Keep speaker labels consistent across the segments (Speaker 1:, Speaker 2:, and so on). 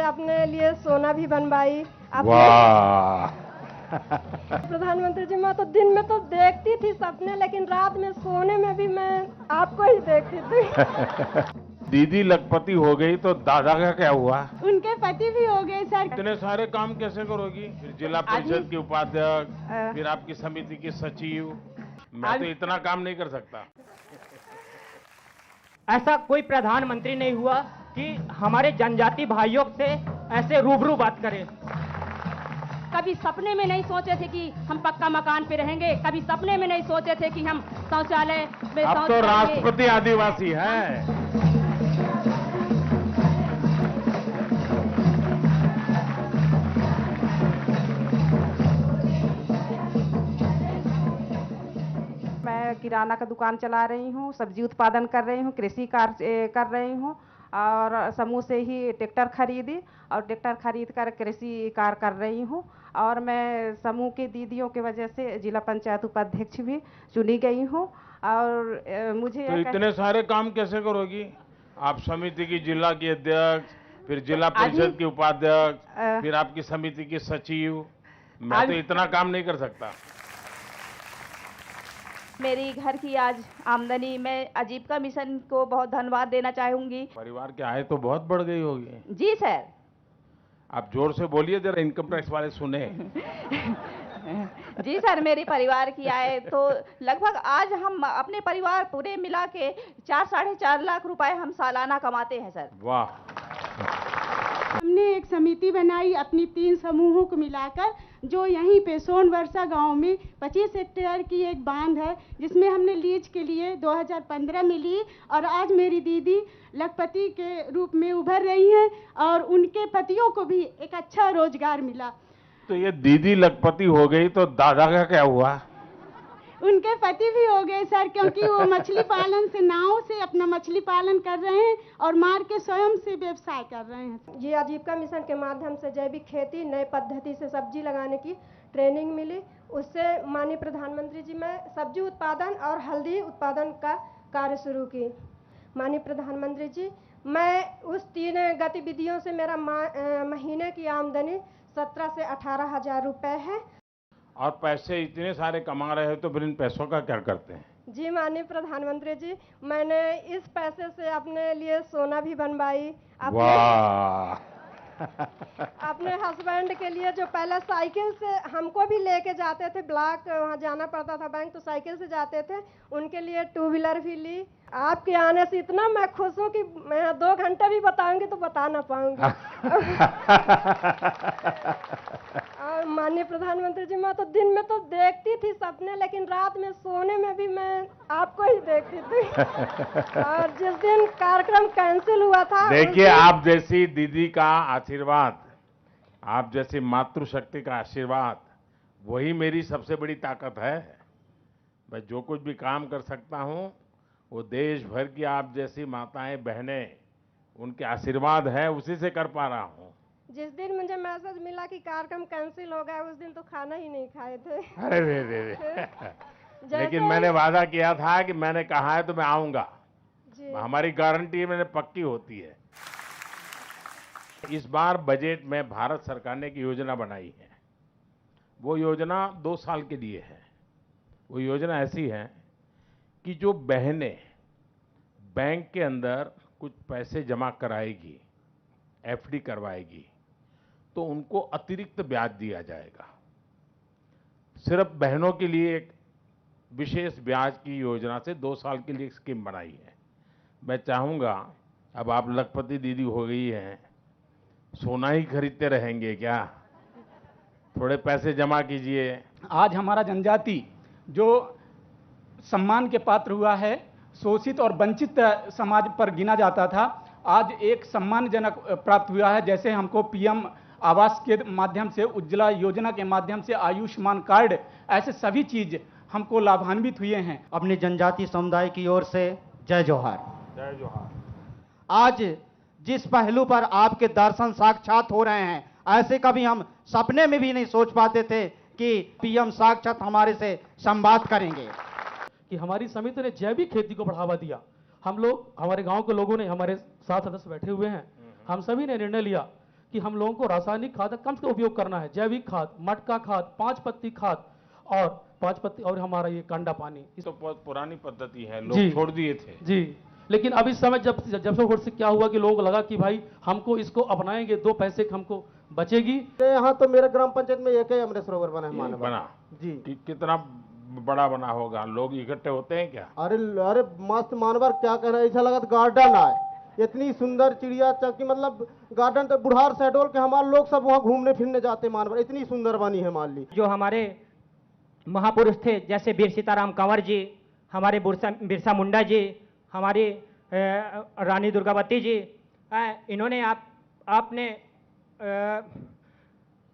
Speaker 1: अपने लिए सोना भी बनवाई।
Speaker 2: वाह।
Speaker 1: प्रधानमंत्री जी, मैं तो दिन में तो देखती थी सपने, लेकिन रात में सोने में भी मैं आपको ही देखती थी।
Speaker 2: दीदी लखपति हो गई तो दादा का क्या हुआ?
Speaker 3: उनके पति भी हो गए सर।
Speaker 2: इतने सारे काम कैसे करोगी? फिर जिला परिषद की उपाध्यक्ष, फिर आपकी समिति की सचिव। मैं तो इतना काम नहीं कर सकता।
Speaker 4: ऐसा कोई प्रधानमंत्री नहीं हुआ कि हमारे जनजाति भाइयों से ऐसे रूबरू बात करे।
Speaker 5: कभी सपने में नहीं सोचे थे कि हम पक्का मकान पे रहेंगे, कभी सपने में नहीं सोचे थे कि हम शौचालय में
Speaker 2: अब तो राष्ट्रपति आदिवासी है।
Speaker 3: मैं किराना का दुकान चला रही हूँ, सब्जी उत्पादन कर रही हूँ, कृषि कार्य कर रही हूँ और समूह से ही ट्रैक्टर खरीदी और ट्रैक्टर खरीद कर कृषि कार्य कर रही हूँ। और मैं समूह की दीदियों की वजह से जिला पंचायत उपाध्यक्ष भी चुनी गई हूँ। और मुझे
Speaker 2: तो इतने सारे काम कैसे करोगी? आप समिति की जिला की अध्यक्ष, फिर जिला परिषद की उपाध्यक्ष, फिर आपकी समिति की सचिव। मैं तो इतना काम नहीं कर सकता।
Speaker 5: मेरी घर की आज आमदनी, मैं आजीविका मिशन को बहुत धन्यवाद देना चाहूंगी।
Speaker 2: परिवार की आय तो बहुत बढ़ गई होगी।
Speaker 5: जी सर।
Speaker 2: आप जोर से बोलिए, जरा इनकम टैक्स वाले सुने।
Speaker 5: जी सर, मेरे परिवार की आय तो लगभग आज हम अपने परिवार पूरे मिला के 4-4.5 लाख रुपए हम सालाना कमाते हैं सर।
Speaker 2: वाह।
Speaker 3: हमने एक समिति बनाई अपनी 3 समूहों को मिलाकर, जो यहीं पे सोनवर्षा गांव में 25 हेक्टेयर की एक बांध है, जिसमें हमने लीज के लिए 2015 में ली। और आज मेरी दीदी लखपति के रूप में उभर रही हैं और उनके पतियों को भी एक अच्छा रोजगार मिला।
Speaker 2: तो ये दीदी लखपति हो गई तो दादा का क्या हुआ?
Speaker 3: उनके पति भी हो गए सर, क्योंकि वो मछली पालन से, नाव से अपना मछली पालन कर रहे हैं और मार के स्वयं से व्यवसाय कर रहे हैं।
Speaker 1: ये आजीविका मिशन के माध्यम से जैविक खेती, नए पद्धति से सब्जी लगाने की ट्रेनिंग मिली। उससे माननीय प्रधानमंत्री जी, मैं सब्जी उत्पादन और हल्दी उत्पादन का कार्य शुरू की। माननीय प्रधानमंत्री जी, मैं उस 3 गतिविधियों से मेरा महीने की आमदनी 17 से 18 हजार रुपए है।
Speaker 2: और पैसे इतने सारे कमा रहे हो तो फिर इन पैसों का क्या करते हैं?
Speaker 1: जी माननीय प्रधानमंत्री जी, मैंने इस पैसे से अपने लिए सोना भी बनवाई।
Speaker 2: वाह।
Speaker 1: अपने हस्बैंड के लिए, जो पहले साइकिल से हमको भी लेके जाते थे, ब्लॉक वहाँ जाना पड़ता था बैंक, तो साइकिल से जाते थे, उनके लिए 2 व्हीलर भी ली। आपके आने से इतना मैं खुश हूँ कि मैं 2 घंटे भी बताऊंगी तो बता ना पाऊंगी। और माननीय प्रधानमंत्री जी, मैं तो दिन में तो देखती थी सपने, लेकिन रात में सोने में भी मैं आपको ही देखती थी। और जिस दिन कार्यक्रम कैंसिल हुआ था,
Speaker 2: देखिए, आप जैसी दीदी का आशीर्वाद, आप जैसी मातृशक्ति का आशीर्वाद, वही मेरी सबसे बड़ी ताकत है। मैं जो कुछ भी काम कर सकता हूँ वो देश भर की आप जैसी माताएं, बहनें, उनके आशीर्वाद है, उसी से कर पा रहा हूँ।
Speaker 1: जिस दिन मुझे मैसेज मिला कि कार्यक्रम कैंसिल हो गया, उस दिन तो खाना ही नहीं खाए थे।
Speaker 2: अरे रे रे रे। लेकिन मैंने वादा किया था कि मैंने कहा है तो मैं आऊंगा। हमारी गारंटी मैंने पक्की होती है। इस बार बजट में भारत सरकार ने एक योजना बनाई है। वो योजना 2 साल के लिए है। वो योजना ऐसी है कि जो बहनें बैंक के अंदर कुछ पैसे जमा कराएगी, एफडी करवाएगी, तो उनको अतिरिक्त ब्याज दिया जाएगा। सिर्फ बहनों के लिए एक विशेष ब्याज की योजना से 2 साल के लिए एक स्कीम बनाई है। मैं चाहूंगा, अब आप लखपति दीदी हो गई हैं, सोना ही खरीदते रहेंगे क्या? थोड़े पैसे जमा कीजिए।
Speaker 4: आज हमारा जनजाति जो सम्मान के पात्र हुआ है, शोषित और वंचित समाज पर गिना जाता था, आज एक सम्मानजनक प्राप्त हुआ है। जैसे हमको पीएम आवास के माध्यम से, उज्ज्वला योजना के माध्यम से, आयुष्मान कार्ड, ऐसे सभी चीज हमको लाभान्वित हुए हैं।
Speaker 6: अपनी जनजाति समुदाय की ओर से जय जोहार।
Speaker 2: जय जोहार।
Speaker 6: आज जिस पहलू पर आपके दर्शन साक्षात हो रहे हैं, ऐसे कभी हम सपने में भी नहीं सोच पाते थे कि पीएम साक्षात हमारे से संवाद करेंगे।
Speaker 7: कि हमारी समिति ने जैविक खेती को बढ़ावा दिया। हम लोग, हमारे गांव के लोगों ने, हमारे साथ सदस्य बैठे हुए हैं, हम सभी ने निर्णय लिया कि हम लोगों को रासायनिक खाद कम से उपयोग करना है। जैविक खाद, मटका खाद, 5 पत्ती खाद और 5 पत्ती और हमारा ये कांडा पानी।
Speaker 2: तो बहुत पुरानी पद्धति है, लोग छोड़ दिए थे
Speaker 7: जी। लेकिन अब इस समय जब से क्या हुआ कि लोगों को लगा कि भाई हमको इसको अपनाएंगे, 2 पैसे हमको बचेगी।
Speaker 8: यहाँ तो मेरे ग्राम पंचायत में एक ही अमृत सरोवर बना है मानव
Speaker 2: बना
Speaker 8: जी।
Speaker 2: कितना बड़ा बना होगा, लोग इकट्ठे होते हैं क्या?
Speaker 8: अरे मस्त मानवर, क्या कह रहे हैं, ऐसा लगा गार्डन आए, इतनी सुंदर चिड़िया चौकी, मतलब गार्डन तो बुढ़ार शहडोल के हमारे लोग सब वहाँ घूमने फिरने जाते मानवर, इतनी सुंदर बनी है मान ली।
Speaker 9: जो हमारे महापुरुष थे जैसे वीर सीताराम कंवर जी, हमारे बिरसा मुंडा जी, हमारी रानी दुर्गावती जी, इन्होंने आपने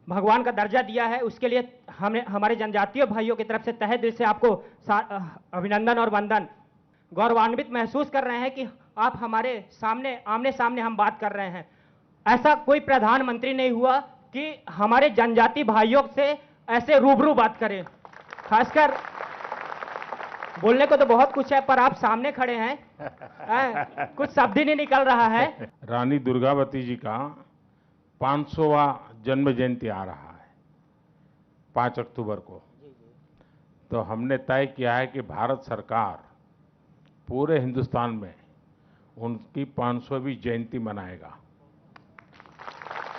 Speaker 9: भगवान का दर्जा दिया है, उसके लिए हमारे जनजातीय भाइयों की तरफ से तहे दिल से आपको अभिनंदन और वंदन। गौरवान्वित महसूस कर रहे हैं कि आप हमारे सामने आमने सामने हम बात कर रहे हैं। ऐसा कोई प्रधानमंत्री नहीं हुआ कि हमारे जनजाति भाइयों से ऐसे रूबरू बात करें। खासकर बोलने को तो बहुत कुछ है, पर आप सामने खड़े हैं, कुछ शब्द ही नहीं निकल रहा है।
Speaker 2: रानी दुर्गावती जी का 500वां जन्म जयंती आ रहा है 5 अक्टूबर को। तो हमने तय किया है कि भारत सरकार पूरे हिंदुस्तान में उनकी 500वीं जयंती मनाएगा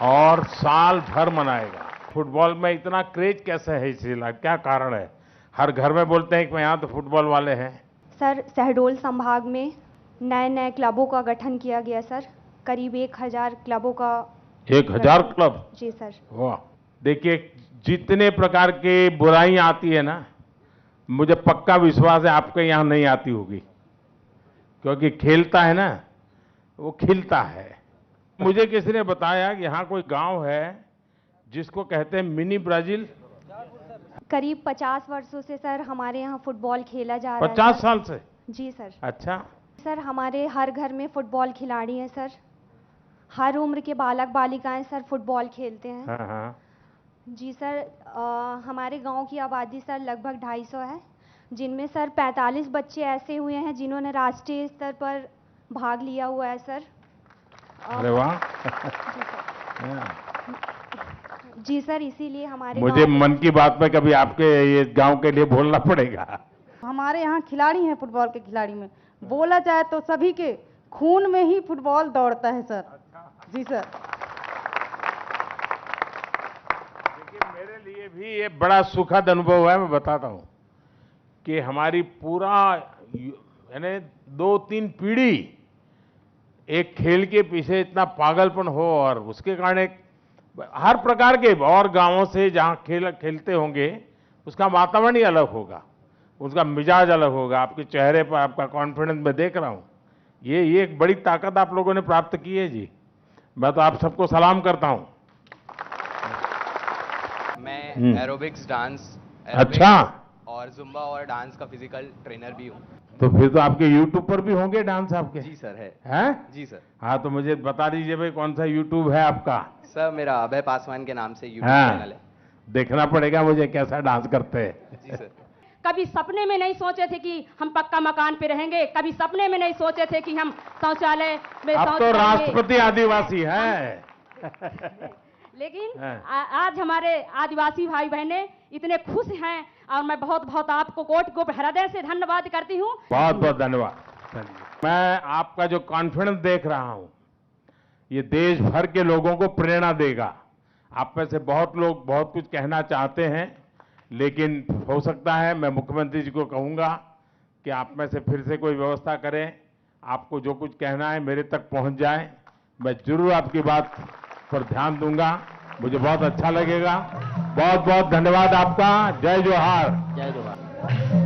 Speaker 2: और साल भर मनाएगा। फुटबॉल में इतना क्रेज कैसे है इस जिला, क्या कारण है? हर घर में बोलते हैं कि यहाँ तो फुटबॉल वाले हैं।
Speaker 10: सर, शहडोल संभाग में नए क्लबों का गठन किया गया सर, करीब 1000 क्लबों का।
Speaker 2: 1000 क्लब?
Speaker 10: जी सर।
Speaker 2: वाह। देखिए, जितने प्रकार के बुराइयां आती है ना, मुझे पक्का विश्वास है आपके यहाँ नहीं आती होगी, क्योंकि खेलता है ना वो खिलता है। मुझे किसी ने बताया कि यहाँ कोई गांव है जिसको कहते हैं मिनी ब्राजील।
Speaker 10: करीब 50 वर्षों से सर हमारे यहाँ फुटबॉल खेला जा रहा है।
Speaker 2: 50 साल से?
Speaker 10: जी सर।
Speaker 2: अच्छा।
Speaker 10: सर, हमारे हर घर में फुटबॉल खिलाड़ी हैं सर, हर उम्र के बालक बालिकाएं सर फुटबॉल खेलते हैं।
Speaker 2: हाँ हाँ।
Speaker 10: जी सर। हमारे गांव की आबादी सर लगभग 250 है, जिनमें सर 45 बच्चे ऐसे हुए हैं जिन्होंने राष्ट्रीय स्तर पर भाग लिया हुआ है सर।
Speaker 2: अरे वाह।
Speaker 10: जी सर, इसीलिए हमारे
Speaker 2: मुझे मन की बात में कभी आपके ये गांव के लिए बोलना पड़ेगा।
Speaker 3: हमारे यहाँ खिलाड़ी हैं, फुटबॉल के खिलाड़ी में बोला जाए तो सभी के खून में ही फुटबॉल दौड़ता है सर। जी सर।
Speaker 2: देखिए, मेरे लिए भी ये बड़ा सुखद अनुभव है। मैं बताता हूँ कि हमारी पूरा यानी 2-3 पीढ़ी एक खेल के पीछे इतना पागलपन हो, और उसके कारण हर प्रकार के और गांवों से जहाँ खेलते होंगे उसका वातावरण ही अलग होगा, उसका मिजाज अलग होगा। आपके चेहरे पर आपका कॉन्फिडेंस मैं देख रहा हूँ। ये एक बड़ी ताकत आप लोगों ने प्राप्त की है जी। मैं तो आप सबको सलाम करता हूँ।
Speaker 11: मैं एरोबिक्स, डांस,
Speaker 2: अच्छा,
Speaker 11: और जुम्बा और डांस का फिजिकल ट्रेनर भी हूँ।
Speaker 2: तो फिर तो आपके YouTube पर भी होंगे डांस आपके?
Speaker 11: जी सर, है।
Speaker 2: हैं?
Speaker 11: जी सर।
Speaker 2: हाँ, तो मुझे बता दीजिए भाई, कौन सा YouTube है आपका?
Speaker 11: सर, मेरा अभय पासवान के नाम से YouTube चैनल है।
Speaker 2: देखना पड़ेगा मुझे कैसा डांस करते हैं।
Speaker 11: जी सर।
Speaker 12: कभी सपने में नहीं सोचे थे कि हम पक्का मकान पे रहेंगे, कभी सपने में नहीं सोचे थे कि हम शौचालय में
Speaker 2: अब तो राष्ट्रपति आदिवासी है।
Speaker 12: लेकिन आज हमारे आदिवासी भाई बहनें इतने खुश हैं, और मैं बहुत बहुत आपको कोटि हृदय से धन्यवाद करती हूँ।
Speaker 2: बहुत बहुत धन्यवाद। मैं आपका जो कॉन्फिडेंस देख रहा हूँ, ये देश भर के लोगों को प्रेरणा देगा। आप में से बहुत लोग बहुत कुछ कहना चाहते हैं, लेकिन हो सकता है मैं मुख्यमंत्री जी को कहूँगा कि आप में से फिर से कोई व्यवस्था करें, आपको जो कुछ कहना है मेरे तक पहुँच जाए। मैं जरूर आपकी बात पर ध्यान दूंगा, मुझे बहुत अच्छा लगेगा। बहुत बहुत धन्यवाद आपका। जय जोहार।
Speaker 9: जय जोहार।